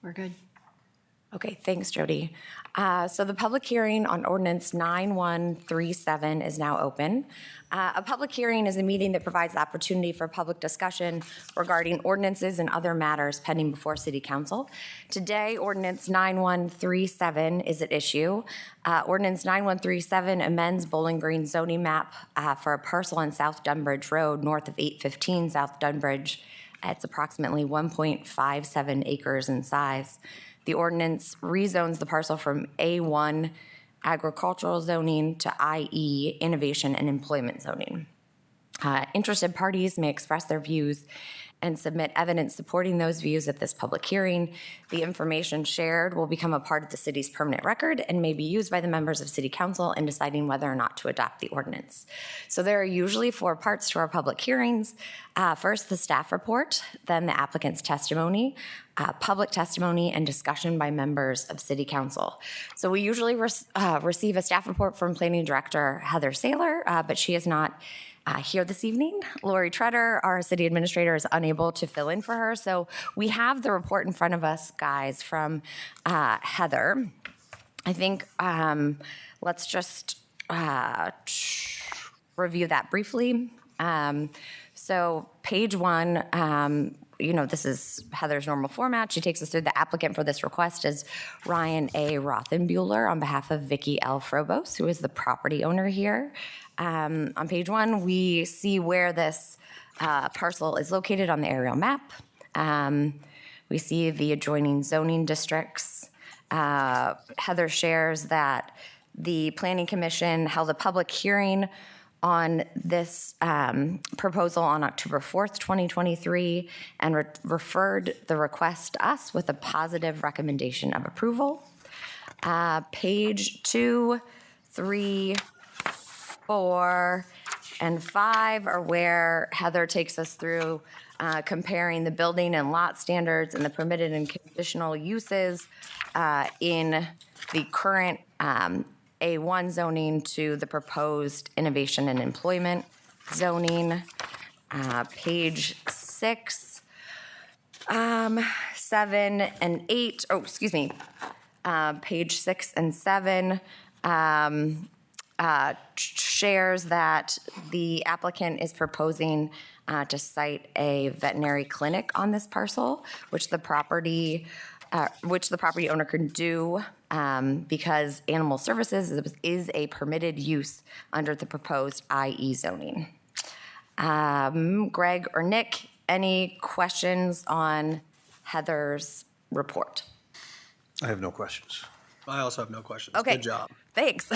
We're good. Okay, thanks, Jody. So the public hearing on Ordinance 9137 is now open. A public hearing is a meeting that provides the opportunity for public discussion regarding ordinances and other matters pending before City Council. Today, Ordinance 9137 is at issue. Ordinance 9137 amends Bowling Green zoning map for a parcel on South Dunbridge Road, north of 815 South Dunbridge. It's approximately 1.57 acres in size. The ordinance rezones the parcel from A1 agricultural zoning to IE innovation and employment zoning. Interested parties may express their views and submit evidence supporting those views at this public hearing. The information shared will become a part of the city's permanent record and may be used by the members of City Council in deciding whether or not to adopt the ordinance. So there are usually 4 parts to our public hearings. First, the staff report, then the applicant's testimony, public testimony, and discussion by members of City Council. So we usually receive a staff report from Planning Director Heather Saylor, but she is not here this evening. Lori Treader, our city administrator, is unable to fill in for her. So we have the report in front of us, guys, from Heather. I think let's just review that briefly. So page 1, this is Heather's normal format. She takes us through the applicant for this request is Ryan A. Rothenbuehler on behalf of Vicki L. Frobos, who is the property owner here. On page 1, we see where this parcel is located on the aerial map. We see the adjoining zoning districts. Heather shares that the Planning Commission held a public hearing on this proposal on October 4th, 2023, and referred the request to us with a positive recommendation of approval. Page 2, 3, 4, and 5 are where Heather takes us through comparing the building and lot standards and the permitted and conditional uses in the current A1 zoning to the proposed innovation and employment zoning. Page 6, 7, and 8, page 6 and 7 shares that the applicant is proposing to site a veterinary clinic on this parcel, which the property owner can do because animal services is a permitted use under the proposed IE zoning. Greg or Nick, any questions on Heather's report? I have no questions. I also have no questions. Okay. Good job. Thanks.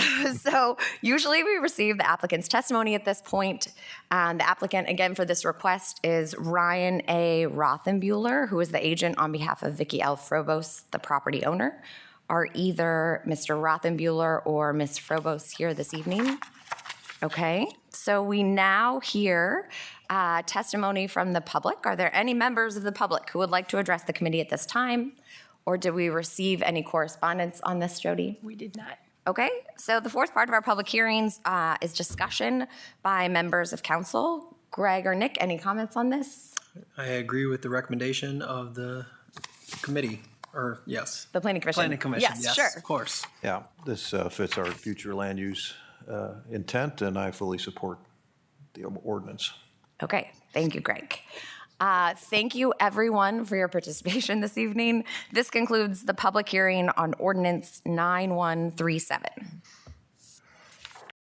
So usually we receive the applicant's testimony at this point. The applicant, again, for this request is Ryan A. Rothenbuehler, who is the agent on behalf of Vicki L. Frobos, the property owner. Are either Mr. Rothenbuehler or Ms. Frobos here this evening? Okay. So we now hear testimony from the public. Are there any members of the public who would like to address the committee at this time? Or did we receive any correspondence on this, Jody? We did not. Okay, so the 4th part of our public hearings is discussion by members of council. Greg or Nick, any comments on this? I agree with the recommendation of the committee, or yes. The Planning Commission. Planning Commission, yes, sure. Of course. Yeah, this fits our future land use intent, and I fully support the ordinance. Okay, thank you, Greg. Thank you, everyone, for your participation this evening. This concludes the public hearing on Ordinance 9137.